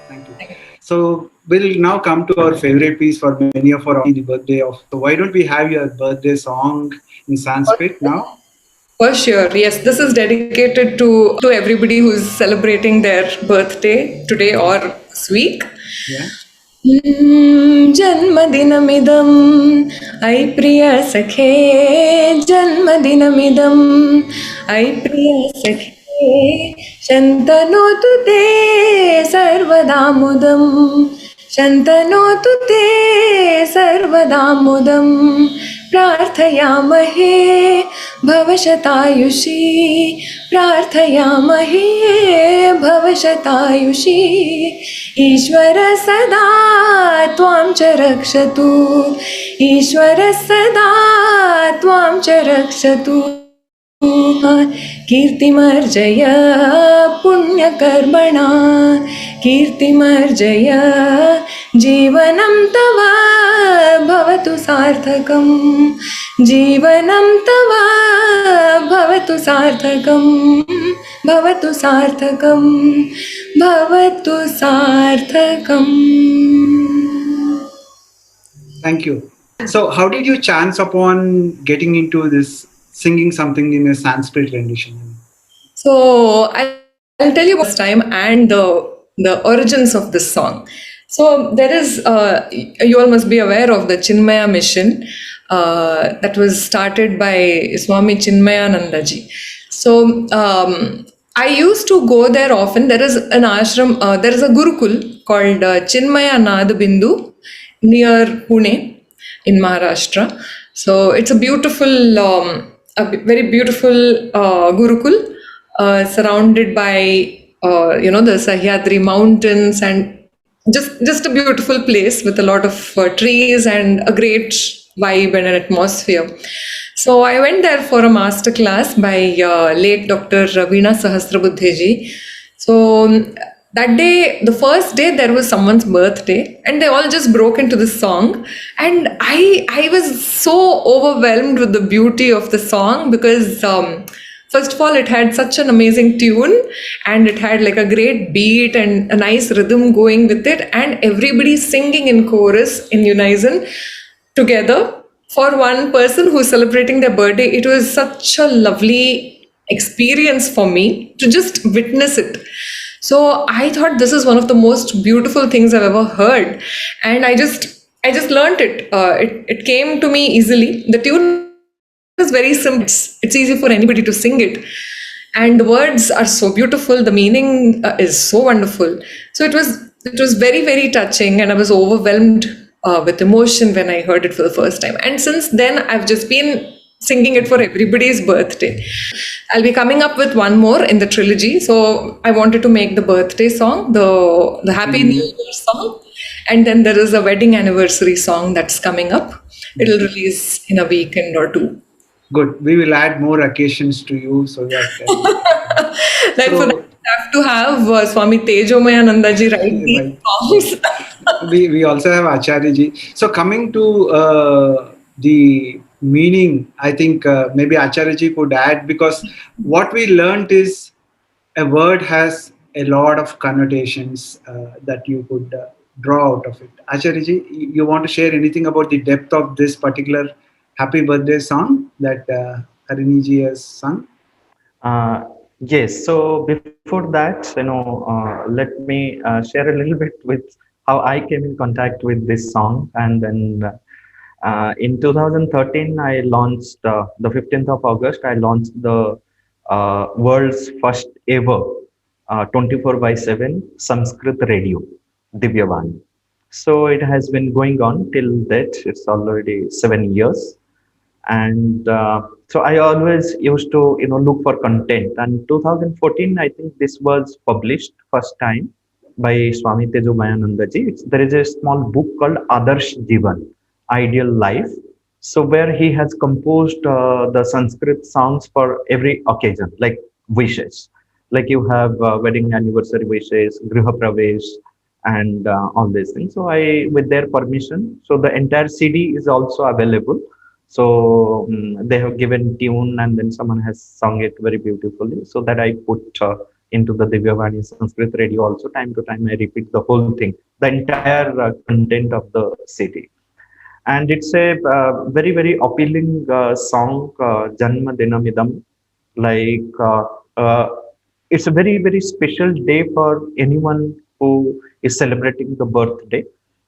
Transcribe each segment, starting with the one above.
Thank you. So we'll now come to our favorite piece for many of our the birthday of. So why don't we have your birthday song in Sanskrit now? For sure, yes. This is dedicated to everybody who's celebrating their birthday today or this week. Yeah. जन्मदिनमिदम् ऐ प्रियसखे जन्मदिनमिदम् ऐ प्रियसखे शन्तनोतु ते सर्वदा मुदम् शन्तनोतु ते सर्वदा मुदम् प्रार्थयामहे भवशतायुषी प्रार्थयामहे भवशतायुषी ईश्वर सदा त्वां च रक्षतु ईश्वर सदा त्वां च रक्षतु कीर्तिमर्जय पुण्यकर्मणा कीर्तिमर्जय जीवनं तव भवतु सार्थकं जीवनं तव भवतु सार्थकं भवतु सार्थकं भवतु सार्थकम्. Thank you. So how did you chance upon getting into this singing something in a Sanskrit rendition? So I'll tell you about this time and the origins of this song. So there is, you all must be aware of the Chinmaya mission that was started by Swami Chinmayananda ji. So I used to go there often. There is an ashram, there is a Gurukul called Chinmaya Nad Bindu near Pune in Maharashtra. So it's a beautiful, a very beautiful Gurukul surrounded by the Sahyadri mountains and just a beautiful place with a lot of trees and a great vibe and an atmosphere. So I went there for a master class by late Dr. Veena Sahasrabuddhe ji. So that day, the first day, there was someone's birthday and they all just broke into this song. And I was so overwhelmed with the beauty of the song because first of all, it had such an amazing tune and it had like a great beat and a nice rhythm going with it, and everybody singing in chorus in unison together for one person who's celebrating their birthday. It was such a lovely experience for me to just witness it. So I thought this is one of the most beautiful things I've ever heard, and I just learned it. It came to me easily. The tune is very simple. It's easy for anybody to sing it, and the words are so beautiful. The meaning is so wonderful. So it was very, very touching, and I was overwhelmed with emotion when I heard it for the first time. And since then, I've just been singing it for everybody's birthday. I'll be coming up with one more in the trilogy. So I wanted to make the birthday song, the Happy New Year song, and then there is a wedding anniversary song that's coming up. It'll release in a weekend or two. Good. We will add more occasions to you so that. Like for that, we have to have Swami Tejomayananda ji write these songs. we also have Acharya ji. So coming to the meaning, I think maybe Acharya ji could add, because what we learned is a word has a lot of connotations that you could draw out of it. Acharya ji, you want to share anything about the depth of this particular happy birthday song that Harini ji has sung? Yes. So before that, let me share a little bit with how I came in contact with this song. And then in 2013, I launched, the 15th of August, I launched the world's first ever 24/7 Sanskrit radio, Divyavani. So it has been going on till that. It's already 7 years. And so I always used to, look for content. And 2014, I think this was published first time by Swami Tejomayananda ji. There is a small book called Adarsh Jivan, Ideal Life. So where he has composed the Sanskrit songs for every occasion, like wishes. Like you have wedding anniversary wishes, Griha Pravesh, and all these things. So with their permission, so the entire CD is also available. So they have given tune and then someone has sung it very beautifully, so that I put into the Divyavani Sanskrit radio also. Time to time, I repeat the whole thing, the entire content of the CD. And it's a very, very appealing song, Janma Dinamidam. Like, it's a very, very special day for anyone who is celebrating the birthday.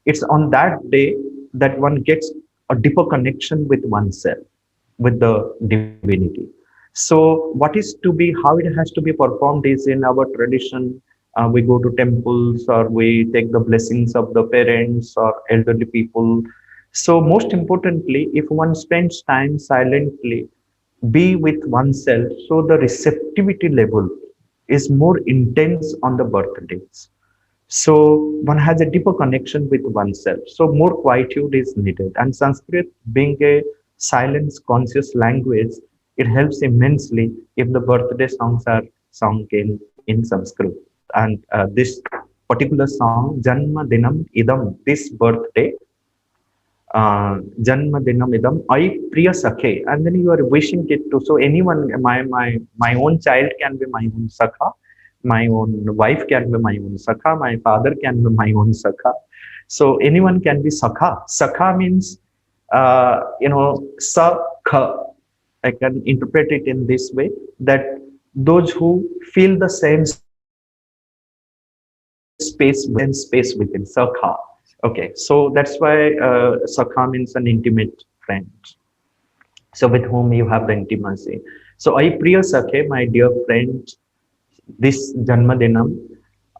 It's on that day that one gets a deeper connection with oneself, with the divinity. So, what is to be, how it has to be performed is in our tradition. We go to temples or we take the blessings of the parents or elderly people. So, most importantly, if one spends time silently, be with oneself, so the receptivity level is more intense on the birthdays. So one has a deeper connection with oneself. So more quietude is needed. And Sanskrit, being a silence conscious language, it helps immensely if the birthday songs are sung in Sanskrit. And this particular song, Janma Dinam Idam, this birthday, Janma Dinam Idam, I Priya Sakhe, and then you are wishing it to. So anyone, my own child can be my own Sakha, my own wife can be my own Sakha, my father can be my own Sakha. So anyone can be Sakha. Sakha means, Sakha. I can interpret it in this way that those who feel the same space within Sakha. Okay, so that's why Sakha means an intimate friend. So with whom you have the intimacy. So I Priya Sakhe, my dear friend, this Janmadinam,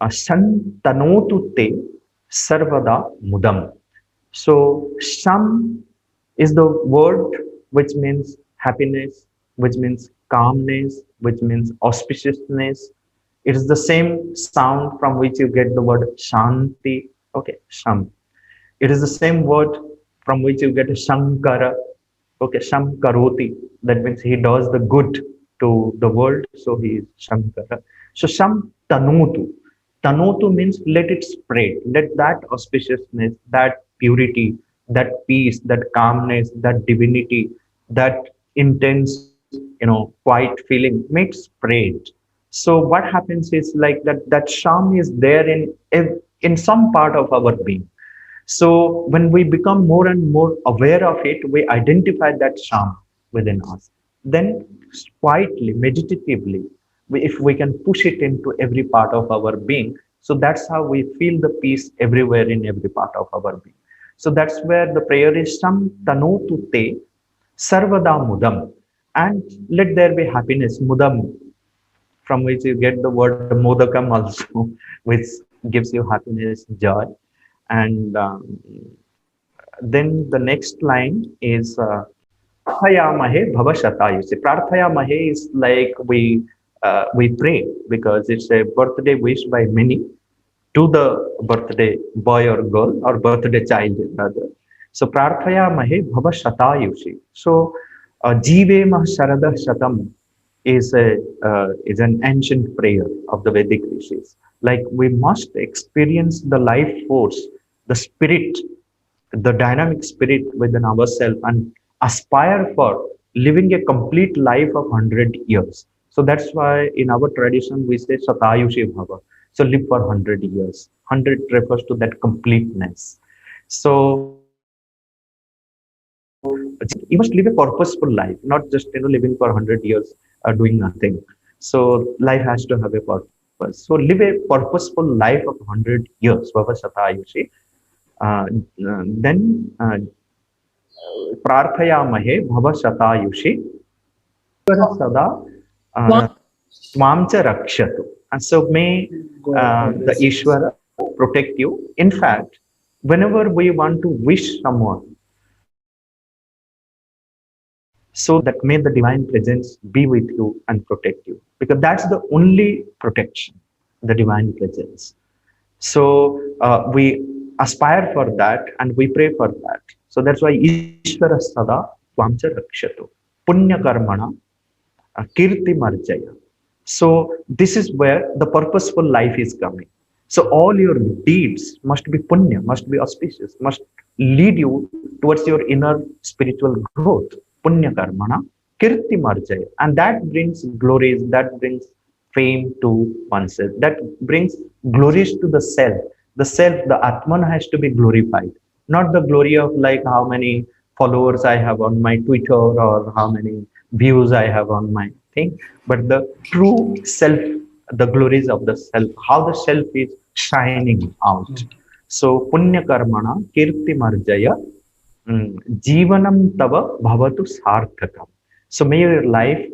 Shantanotu te sarvada mudam. So Sham is the word which means happiness, which means calmness, which means auspiciousness. It is the same sound from which you get the word Shanti. Okay, Sham. It is the same word from which you get Shankara. Okay, Shamkaroti. That means he does the good to the world, so he is Shankara. So Sham Tanutu. Tanutu means let it spread. Let that auspiciousness, that purity, that peace, that calmness, that divinity, that intense, quiet feeling, make spread. So what happens is like that sham is there in some part of our being. So when we become more and more aware of it, we identify that sham within us. Then quietly, meditatively, if we can push it into every part of our being, so that's how we feel the peace everywhere in every part of our being. So that's where the prayer is Sam Tanotu Te Sarvada Mudam. And let there be happiness, Mudam, from which you get the word Modakam also, which gives you happiness, joy. And then the next line is Prarthayamahe Bhavashata. You see, Prarthayamahe is like we pray because it's a birthday wish by many to the birthday boy or girl or birthday child rather. So Prarthayamahe Bhavashatayushi. So Jivema Sharada Shatam is an ancient prayer of the Vedic rishis. Like we must experience the life force, the spirit, the dynamic spirit within ourselves and aspire for living a complete life of 100 years. So that's why in our tradition we say Satayushi Bhava. So live for 100 years. 100 refers to that completeness. So you must live a purposeful life, not just living for 100 years doing nothing. So life has to have a purpose. So live a purposeful life of 100 years. Bhava Satayushi. Then Prarthayamahe Bhava Satayushi Sada Twamcha Rakshatu. And so may the Ishvara protect you. In fact, whenever we want to wish someone, so that may the divine presence be with you and protect you. Because that's the only protection, the divine presence. So we aspire for that and we pray for that. So that's why Ishvara Sada Twamcha Rakshatu. Punya Karmana Kirti Marjaya. So this is where the purposeful life is coming. So all your deeds must be punya, must be auspicious, must lead you towards your inner spiritual growth. Punya karmana, kirti marjaya. And that brings glories, that brings fame to oneself. That brings glories to the self. The self, the Atman has to be glorified, not the glory of like how many followers I have on my Twitter or how many views I have on my thing, but the true self, the glories of the self, how the self is shining out. So, punya karmana kirti marjaya jivanam tava bhavatu sarthakam. So, may your life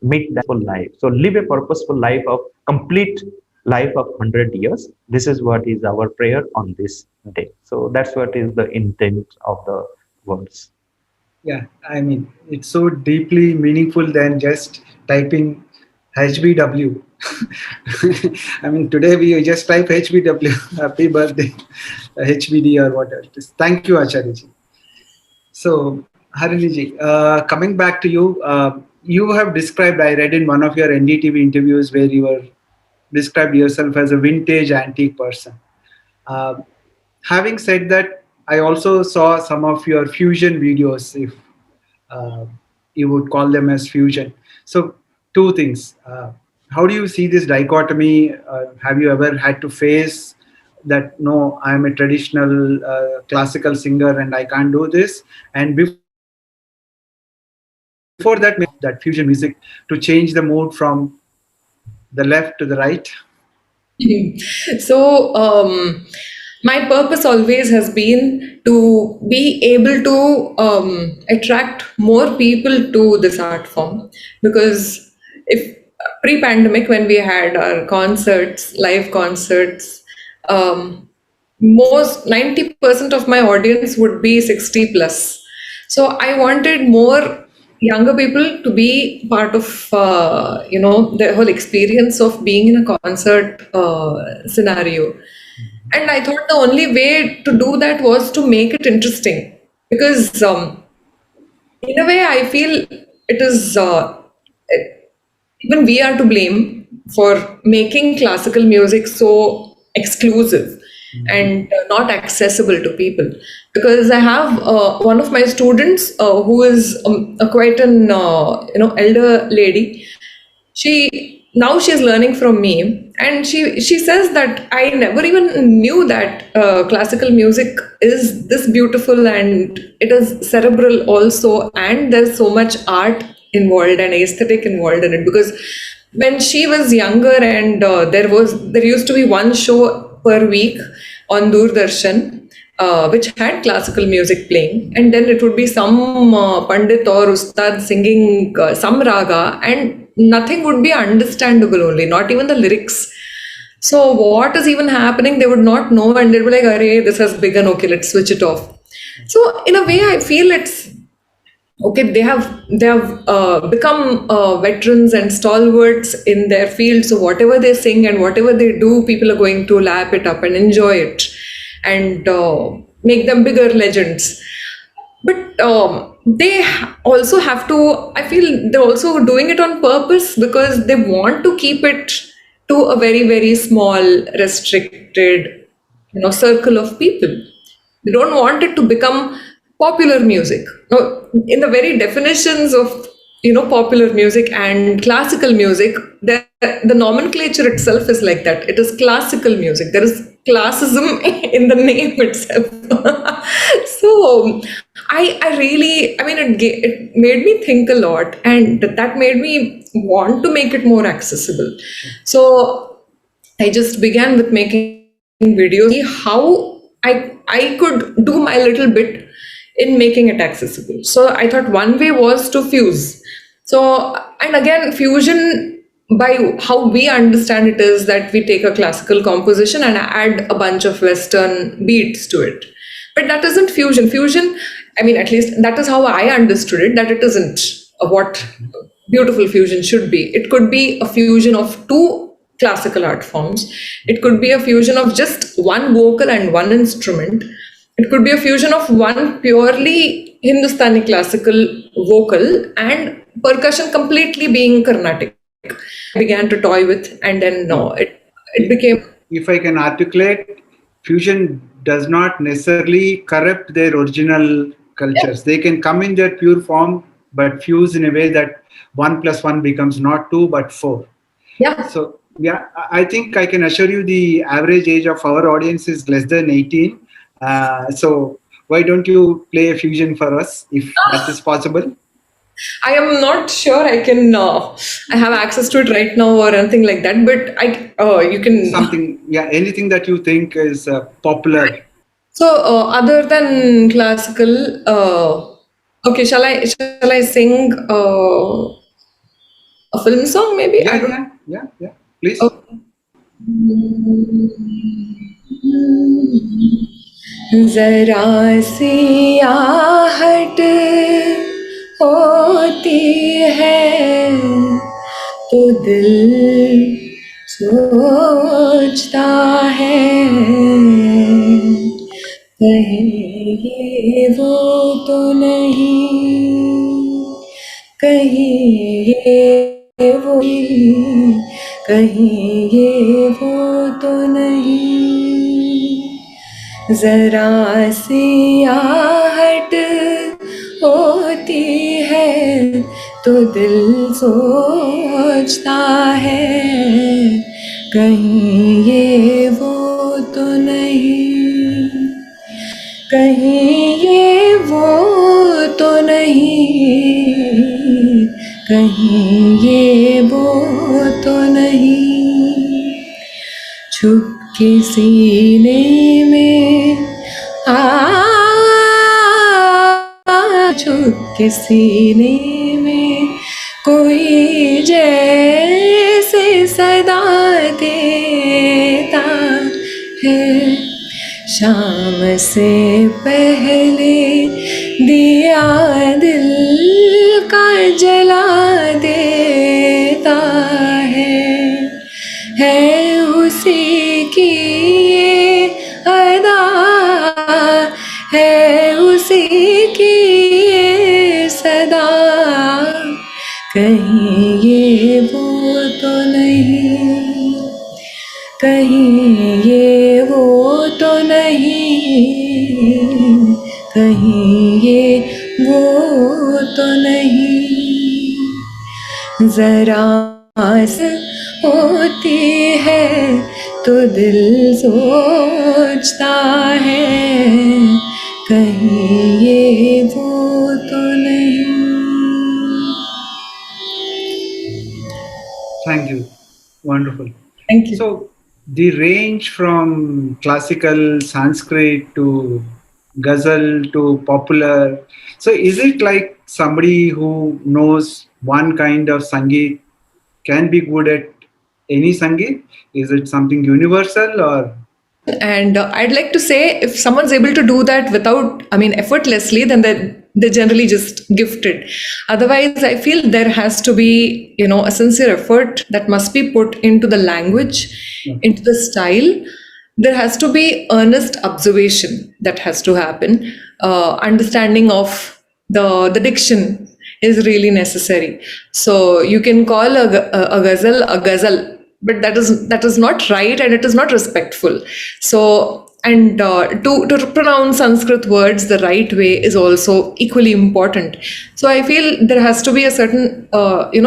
meet that purposeful life. So, live a purposeful life of complete life of 100 years. This is what is our prayer on this day. So, that's what is the intent of the words. Yeah, I mean, it's so deeply meaningful than just typing HBW. I mean, today we just type HBW, happy birthday, HBD or whatever it is. Thank you, Acharya. So, Harini, coming back to you, you have described, I read in one of your NDTV interviews where you were described yourself as a vintage antique person. Uh, Having said that, I also saw some of your fusion videos, if uh, you would call them as fusion. So, two things. How do you see this dichotomy? Have you ever had to face that, no, I'm a traditional classical singer and I can't do this? And before that, that fusion music to change the mood from the left to the right? So, my purpose always has been to be able to attract more people to this art form. Because if pre-pandemic, when we had our concerts, live concerts, um, most 90% of my audience would be 60 plus. So I wanted more younger people to be part of the whole experience of being in a concert scenario. And I thought the only way to do that was to make it interesting, because in a way I feel it is even we are to blame for making classical music so exclusive and not accessible to people. Because I have one of my students who is a quite an elder lady. She's learning from me, and she says that I never even knew that classical music is this beautiful, and it is cerebral also, and there's so much art involved and aesthetic involved in it. Because when she was younger, and there used to be one show per week on Doordarshan, which had classical music playing, and then it would be some pandit or ustad singing some raga, and nothing would be understandable, only not even the lyrics. So what is even happening, they would not know, and they'd be like, "Arey, this has begun. Okay, let's switch it off." So in a way, I feel it's okay. They have become veterans and stalwarts in their field. So whatever they sing and whatever they do, people are going to lap it up and enjoy it, and make them bigger legends. But also have to, I feel they're also doing it on purpose, because they want to keep it to a very, very small, restricted, circle of people. They don't want it to become popular music. Now, in the very definitions of popular music and classical music, the nomenclature itself is like that. It is classical music. There is classism in the name itself. So I really, I mean, it made me think a lot, and that made me want to make it more accessible. So I just began with making videos, see how I could do my little bit in making it accessible. So I thought one way was to fuse. So, and again, fusion, by how we understand it, is that we take a classical composition and add a bunch of Western beats to it. But that isn't fusion. Fusion, I mean, at least that is how I understood it, that it isn't what beautiful fusion should be. It could be a fusion of two classical art forms. It could be a fusion of just one vocal and one instrument. It could be a fusion of one purely Hindustani classical vocal and percussion completely being Carnatic. Began to toy with, and then no, it became. If I can articulate, fusion does not necessarily corrupt their original cultures. They can come in their pure form but fuse in a way that 1 plus 1 becomes not 2 but 4. Yeah. So yeah, I think I can assure you the average age of our audience is less than 18. So why don't you play a fusion for us if that is possible? I am not sure I can. I have access to it right now or anything like that. But you can. Something, yeah, anything that you think is popular. So other than classical, okay, shall I sing a film song? Maybe I Yeah, don't. yeah, yeah, yeah. Please. Okay. जरा सी आहट होती है तो दिल सोचता है कहीं ये वो तो नहीं कहीं ये वो कहीं ये वो तो नहीं जरा सी आहट होती है तो दिल सोचता है कहीं ये वो तो नहीं कहीं ये वो तो नहीं कहीं ये वो तो नहीं छुपके सीने में छुपके सीने में कोई जैसे सदा देता है शाम से पहले दिया दिल का जला देता है उसी की ये अदा है उसी की ये सदा कहीं ये वो तो नहीं कहीं ये वो तो नहीं कहीं ये वो तो नहीं जरा से होती है तो दिल सोचता है कहीं ये वो तो नहीं Thank you. Wonderful. Thank you. So the range from classical Sanskrit to ghazal to popular. So is it like somebody who knows one kind of Sangeet can be good at any Sangeet? Is it something universal or? And I'd like to say if someone's able to do that without, I mean, effortlessly, then they're generally just gifted. Otherwise, I feel there has to be, a sincere effort that must be put into the language, into the style. There has to be earnest observation that has to happen. Understanding of the diction is really necessary. So you can call a ghazal, but that is not right and it is not respectful. So and to pronounce Sanskrit words the right way is also equally important. So I feel there has to be a certain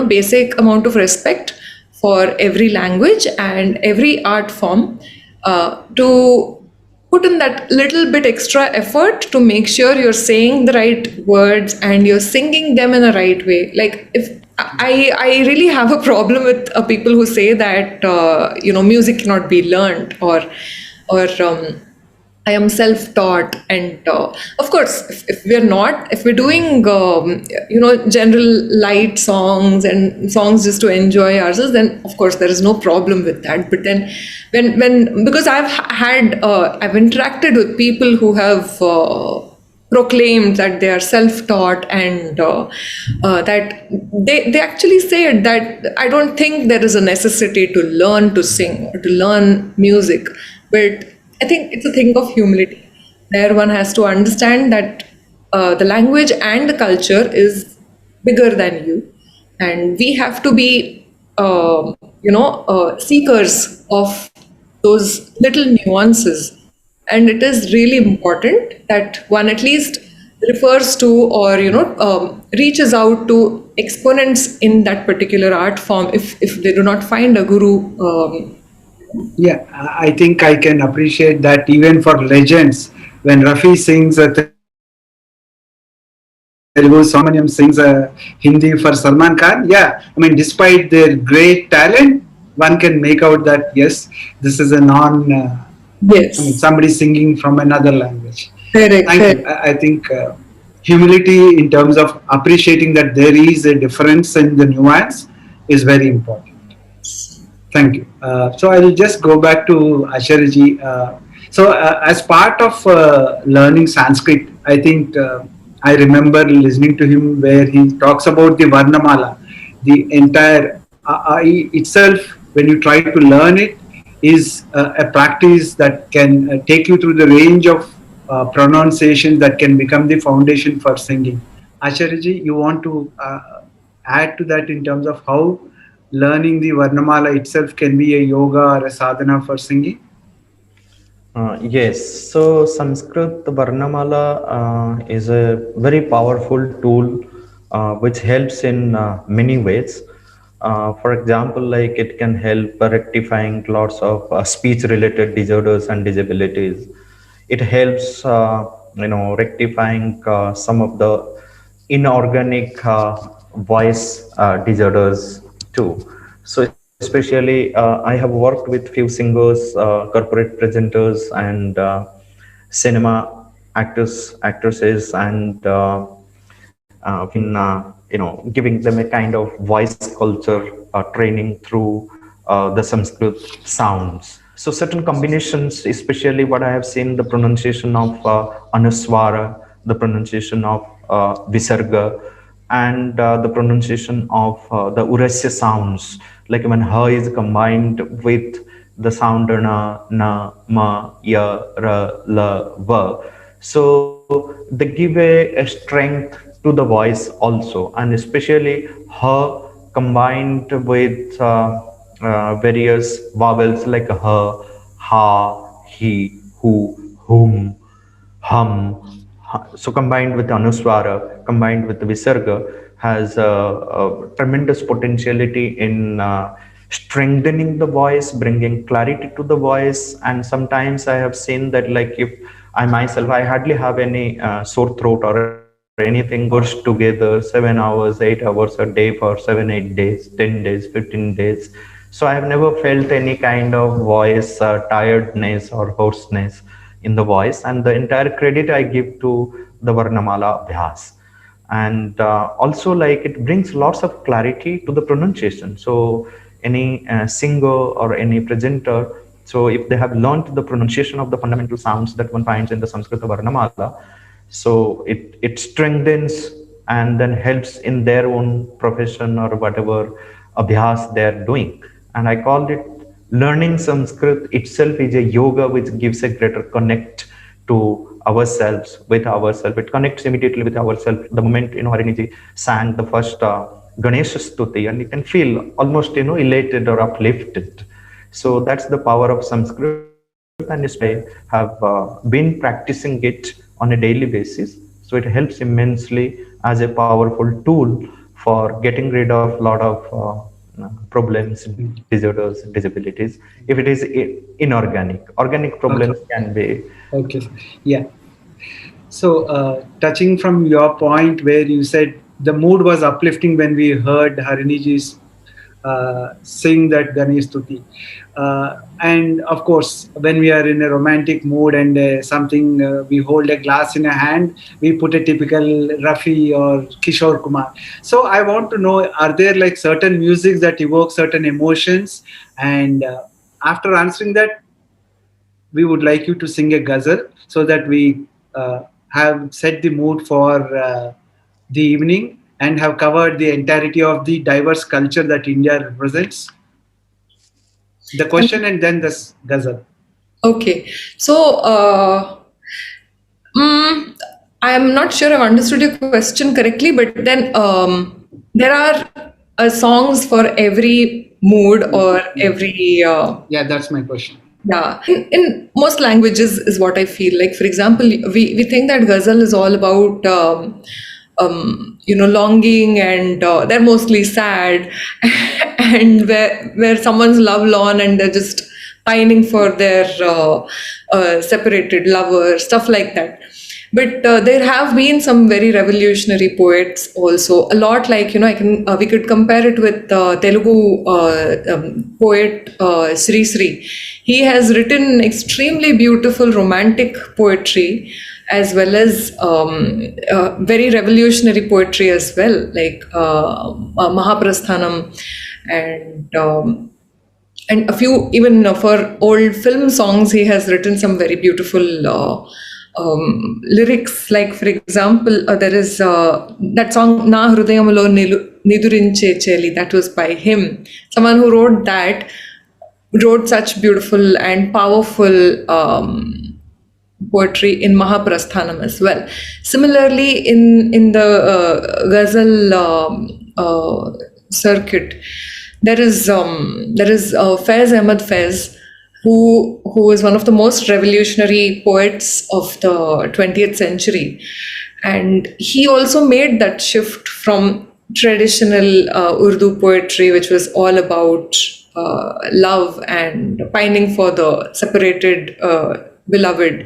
basic amount of respect for every language and every art form to put in that little bit extra effort to make sure you're saying the right words and you're singing them in a right way. Like if I really have a problem with people who say that music cannot be learned or I am self-taught, and of course, if we're doing general light songs and songs just to enjoy ourselves, then of course there is no problem with that. But then when because I've interacted with people who have proclaimed that they are self-taught and that they actually said that I don't think there is a necessity to learn to sing or to learn music, but I think it's a thing of humility. There one has to understand that the language and the culture is bigger than you, and we have to be, seekers of those little nuances. And it is really important that one at least refers to, or reaches out to exponents in that particular art form, if they do not find a guru. Yeah, I think I can appreciate that even for legends. When Rafi sings a Telugu song for Subramaniam sings a Hindi for Salman Khan, yeah, I mean, despite their great talent, one can make out that yes, this is a somebody Yes, singing from another language. Thank you. correct, I correct. think humility in terms of appreciating that there is a difference in the nuance is very important. Thank you. So I'll just go back to Acharyaji. As part of learning Sanskrit, I think I remember listening to him where he talks about the Varnamala. The entire itself, when you try to learn it, is a practice that can take you through the range of pronunciations that can become the foundation for singing. Acharyaji, you want to add to that in terms of how learning the Varnamala itself can be a yoga or a sadhana for singing? Yes, so Sanskrit Varnamala is a very powerful tool which helps in many ways. For example, like it can help rectifying lots of speech-related disorders and disabilities. It helps, rectifying some of the inorganic voice disorders too. So especially, I have worked with few singers, corporate presenters, and cinema actors, actresses, and been giving them a kind of voice culture training through the Sanskrit sounds. So certain combinations, especially what I have seen, the pronunciation of anuswara, the pronunciation of visarga, and the pronunciation of the urasya sounds, like when ha is combined with the sound na, ma, ya, ra, la, va. So they give a strength to the voice also, and especially ha combined with various vowels like ha, ha, he, who, whom, so combined with anuswara, combined with the visarga, has a tremendous potentiality in strengthening the voice, bringing clarity to the voice. And sometimes I have seen that, like, if I myself, I hardly have any sore throat or anything, pushed together 7 hours, 8 hours a day for 7, 8 days, 10 days, 15 days. So I have never felt any kind of voice tiredness or hoarseness in the voice, and the entire credit I give to the Varnamala Abhyas. And also, like, it brings lots of clarity to the pronunciation. So any singer or any presenter, so if they have learned the pronunciation of the fundamental sounds that one finds in the Sanskrit Varnamala, so it strengthens and then helps in their own profession or whatever abhyas they are doing. And I called it, learning Sanskrit itself is a yoga which gives a greater connect to ourselves, with ourselves. It connects immediately with ourselves. The moment, Harini ji sang the first Ganesha Stuti, and you can feel almost, elated or uplifted. So that's the power of Sanskrit, and especially I have been practicing it on a daily basis. So it helps immensely as a powerful tool for getting rid of a lot of problems, disorders, disabilities. If it is inorganic, organic Okay. problems can be. Okay. Yeah. So, touching from your point where you said the mood was uplifting when we heard Hariniji's sing that Ganesh Stuti. And of course, when we are in a romantic mood and something, we hold a glass in a hand, we put a typical Rafi or Kishore Kumar. So, I want to know, are there like certain musics that evoke certain emotions? And after answering that, we would like you to sing a ghazal so that we have set the mood for the evening and have covered the entirety of the diverse culture that India represents. The question and then this ghazal. Okay, so mm, I'm not sure I've understood your question correctly, but then there are songs for every mood or Yeah, every. yeah, that's my question. Yeah, in most languages is what I feel like. For example, we think that ghazal is all about longing, and they're mostly sad, and where someone's love lorn and they're just pining for their separated lover, stuff like that. But there have been some very revolutionary poets also. A lot like, I can we could compare it with Telugu poet Sri Sri. He has written extremely beautiful romantic poetry, as well as very revolutionary poetry as well, like Mahaprasthanam, and a few, even for old film songs, he has written some very beautiful lyrics. Like, for example, there is that song Na Hrudayamulo Nidurinche Cheli, that was by him. Someone who wrote such beautiful and powerful poetry in Mahaprasthanam as well. Similarly, in the ghazal circuit, there is Faiz Ahmad Faiz, who is one of the most revolutionary poets of the 20th century, and he also made that shift from traditional Urdu poetry, which was all about love and pining for the separated beloved,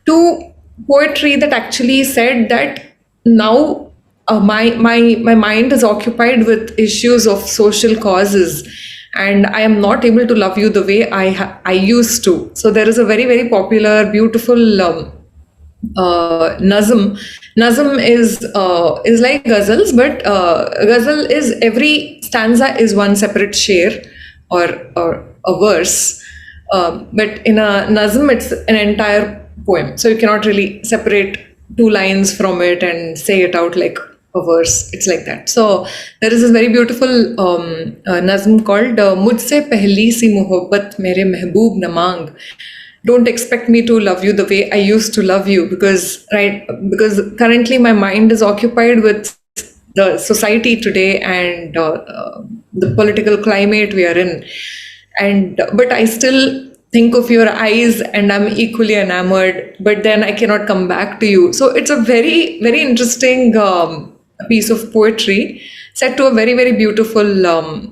to poetry that actually said that now my mind is occupied with issues of social causes, and I am not able to love you the way I used to. So there is a very, very popular, beautiful nazm. Nazm is like ghazals, but ghazal is every stanza is one separate sher, or a verse. But in a nazm, it's an entire poem. So you cannot really separate two lines from it and say it out like a verse. It's like that. So there is this very beautiful nazm called Mujhse Pehli Si Mohabbat Mere Mehboob Na Mang. Don't expect me to love you the way I used to love you, because currently my mind is occupied with the society today, and the political climate we are in, and but I still think of your eyes and I'm equally enamored, but then I cannot come back to you. So it's a very, very interesting piece of poetry, set to a very, very beautiful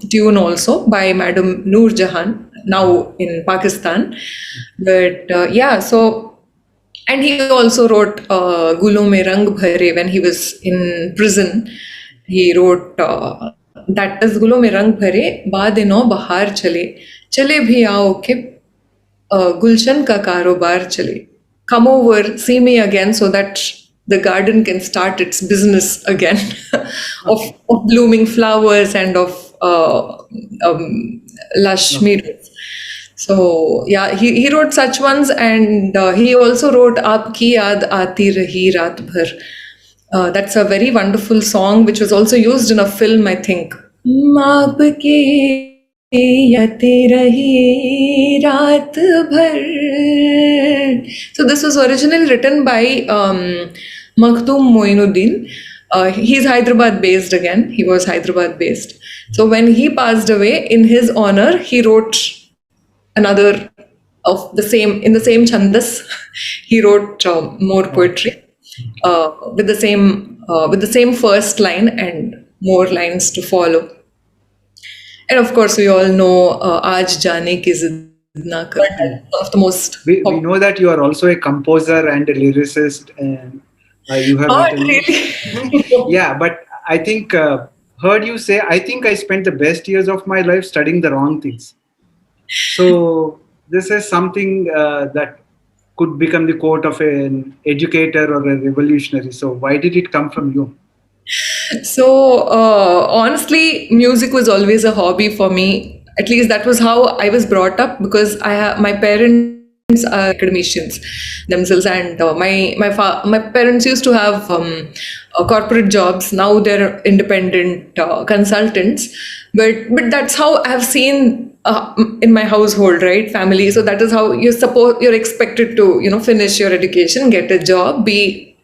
tune also by Madam Noor Jahan, now in Pakistan. But and he also wrote Gulon Mein Rang Bhare when he was in prison. He wrote that is Gulon Mein Rang Bhare, Baad-e-Nau Bahar Chale, Chale bhi aao ke Gulshan ka karobar chale. Come over, see me again, so that the garden can start its business again of blooming flowers and of lush meadows. So yeah, he wrote such ones, and he also wrote Aapki Yaad Aati Rahi Raat Bhar. That's a very wonderful song, which was also used in a film, I think. Aapki Yaad Rahi Raat Bhar. So this was originally written by Makhdoom Moinuddin. He's Hyderabad based again. He was Hyderabad based. So when he passed away, in his honor, he wrote another of the same, in the same chandas. He wrote more poetry with the same first line and more lines to follow. And of course, we all know Aaj Jaane Ki Zid Na Kar, one of the most. We know that you are also a composer and a lyricist, and you have written. Really? Yeah, but I think heard you say, I think I spent the best years of my life studying the wrong things. So this is something that could become the quote of an educator or a revolutionary. So why did it come from you? So honestly, music was always a hobby for me. At least that was how I was brought up, because my parents are academicians themselves, and my parents used to have corporate jobs. Now they're independent consultants, but that's how I've seen in my household, right? Family. So that is how you're expected to finish your education, get a job, be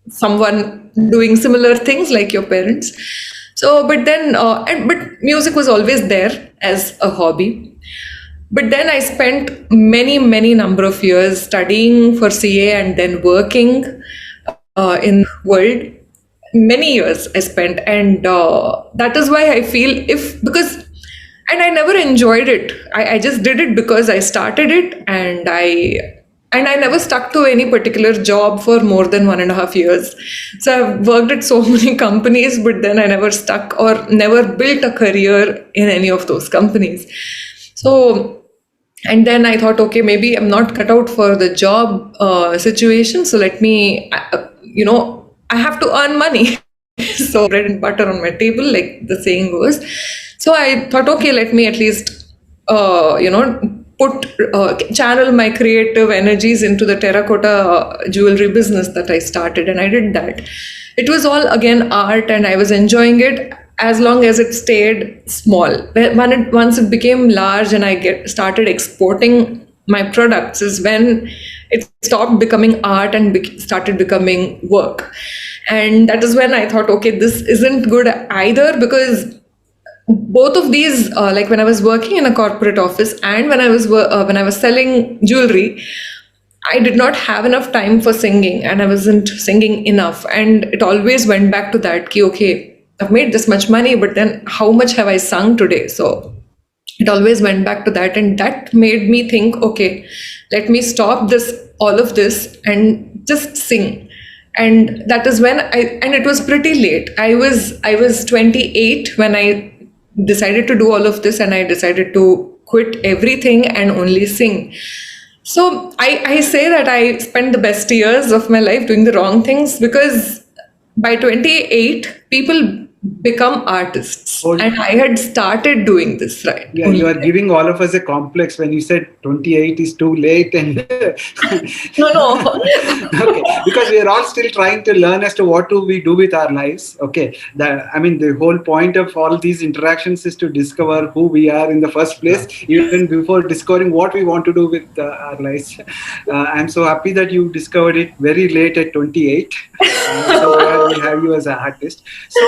someone doing similar things like your parents. So but then but music was always there as a hobby. But then I spent many number of years studying for CA and then working in world. Many years I spent, and that is why I feel if because and I never enjoyed it. I just did it because I started it, and I never stuck to any particular job for more than 1.5 years. So I've worked at so many companies, but then I never stuck or never built a career in any of those companies. So, and then I thought, okay, maybe I'm not cut out for the job situation. So let me, I have to earn money. So bread and butter on my table, like the saying goes. So I thought, okay, let me at least, channel my creative energies into the terracotta jewelry business that I started, and I did that. It was all again art, and I was enjoying it as long as it stayed small. Once it became large and I started exporting my products is when it stopped becoming art and started becoming work. And that is when I thought, okay, this isn't good either, because both of these, like when I was working in a corporate office and when I was selling jewelry, I did not have enough time for singing, and I wasn't singing enough. And it always went back to that key, okay, I've made this much money, but then how much have I sung today? So it always went back to that, and that made me think, okay, let me stop all of this and just sing. And that is when and it was pretty late. I was 28 when I decided to do all of this, and I decided to quit everything and only sing. So I say that I spent the best years of my life doing the wrong things, because by 28, people become artists. Oh, And I had started doing this, right? yeah, you are giving all of us a complex when you said 28 is too late. And No. okay, because we are all still trying to learn as to what do we do with our lives. Okay, the whole point of all these interactions is to discover who we are in the first place, even before discovering what we want to do with our lives. I'm so happy that you discovered it very late at 28. So we have you as an artist. So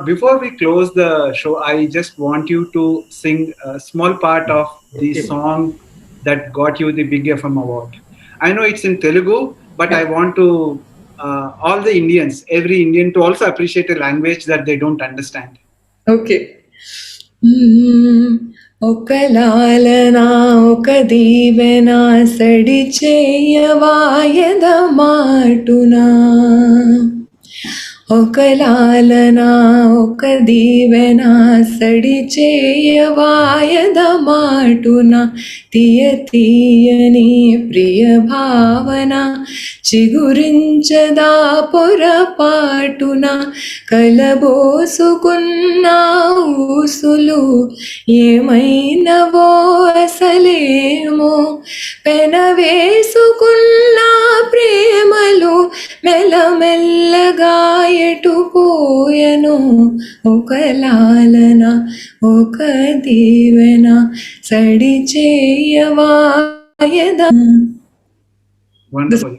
before we close the show, I just want you to sing a small part of the song that got you the Big FM award. I know it's in Telugu, but I want to all the Indians, every Indian, to also appreciate a language that they don't understand. Okay. ఒక లాలన ఒక దీవెన సడి చేయవాయద మాటునా ఒక లాలన ఒక దీవెన సడి చేయవాయద మాటున తీయ తీయని ప్రియ భావన చిగురించదా పొరపాటున కలబోసుకున్న ఊసులు ఏమైనవో అసలేమో పెనవేసుకున్న ప్రేమలు మెల్లమెల్లగా ఎటుపోయెను ఒక లాలన ఒక దీవెన సడి చేయవాయదా. Wonderful.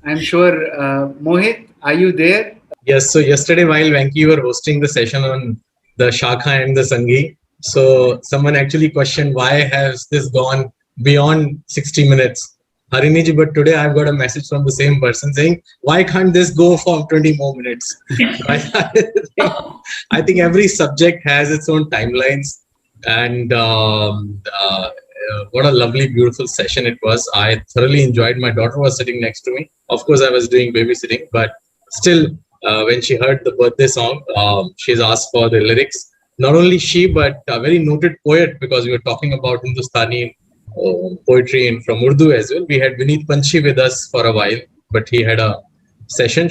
I'm sure, Mohit, are you there? Yes, so yesterday while Venki, you were hosting the session on the Shakha and the Sangeet, so someone actually questioned why has this gone beyond 60 minutes. Harini ji, but today I've got a message from the same person saying, why can't this go for 20 more minutes? I think every subject has its own timelines, and what a lovely, beautiful session it was. I thoroughly enjoyed. My daughter was sitting next to me. Of course, I was doing babysitting, but still, when she heard the birthday song, she's asked for the lyrics. Not only she, but a very noted poet, because we were talking about Hindustani poetry and from Urdu as well. We had Vineet Panchi with us for a while, but he had a session,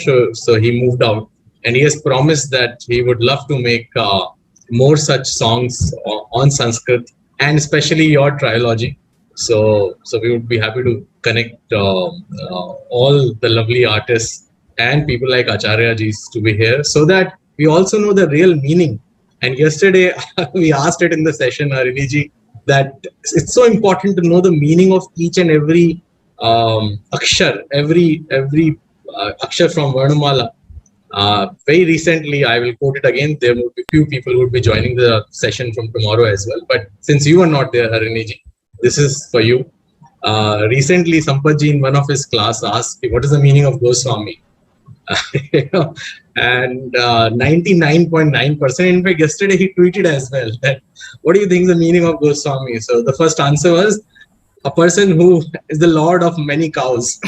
so he moved out. And he has promised that he would love to make more such songs on Sanskrit, and especially your trilogy. So we would be happy to connect all the lovely artists and people like Acharya Ji to be here, so that we also know the real meaning. And yesterday we asked it in the session, Harini Ji, that it's so important to know the meaning of each and every akshar, every akshar from Varnamala. Very recently, I will quote it again, there will be few people who will be joining the session from tomorrow as well. But since you are not there, Harini Ji, this is for you. Recently, Sampaji in one of his class asked, what is the meaning of Goswami? You know, and 99.9%, in fact, yesterday he tweeted as well that, what do you think is the meaning of Goswami? So the first answer was, a person who is the lord of many cows.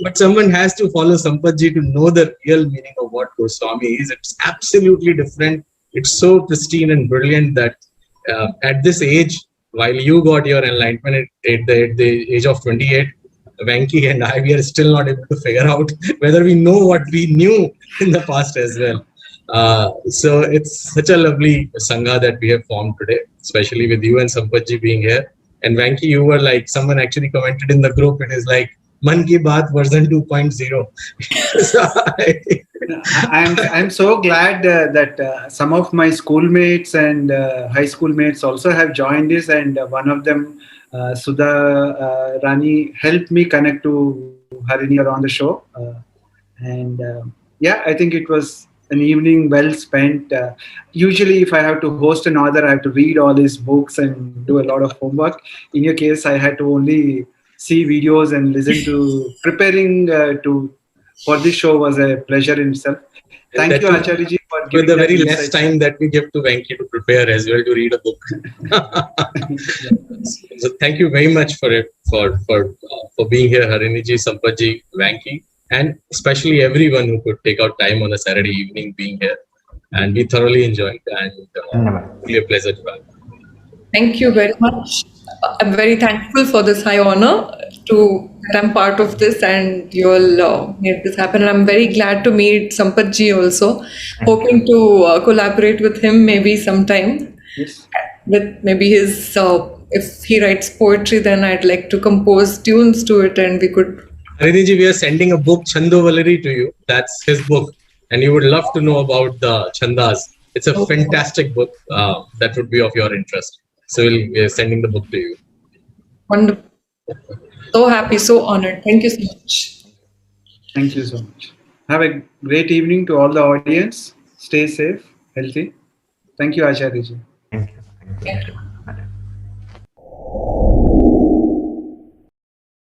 But someone has to follow Sampaji to know the real meaning of what Goswami is. It's absolutely different. It's so pristine and brilliant that at this age, while you got your enlightenment at the age of 28, Venki and I, we are still not able to figure out whether we know what we knew in the past as well. So it's such a lovely Sangha that we have formed today, especially with you and Sampaji being here. And Venki, you were like, someone actually commented in the group, it is like Man Ki Baat version 2.0. So I'm so glad that some of my schoolmates and high school mates also have joined this, and one of them, Sudha Rani, helped me connect to Harini on the show. And yeah, I think it was an evening well spent. Usually, if I have to host an author, I have to read all his books and do a lot of homework. In your case, I had to only see videos and listen to. Preparing for this show was a pleasure in itself. Thank you, Acharya ji, for giving with the very insight. less time that we give to Venki to prepare as well to read a book. So thank you very much for being here, Harini ji, Sampaji, Venki, and especially everyone who could take out time on a Saturday evening being here. And we thoroughly enjoyed, and really a pleasure to have you. Thank you very much. I'm very thankful for this high honor that I'm part of this, and you all made this happen. And I'm very glad to meet Sampath also. Hoping to collaborate with him maybe sometime. Yes. With maybe his, if he writes poetry, then I'd like to compose tunes to it, and we could. Harini ji, we are sending a book, Chando Valeri, to you. That's his book, and you would love to know about the Chandas. It's a fantastic book that would be of your interest. So we're sending the book to you. Wonderful. So happy, so honored. Thank you so much. Thank you so much. Have a great evening to all the audience. Stay safe, healthy. Thank you, Acharya ji. Thank you. Thank you.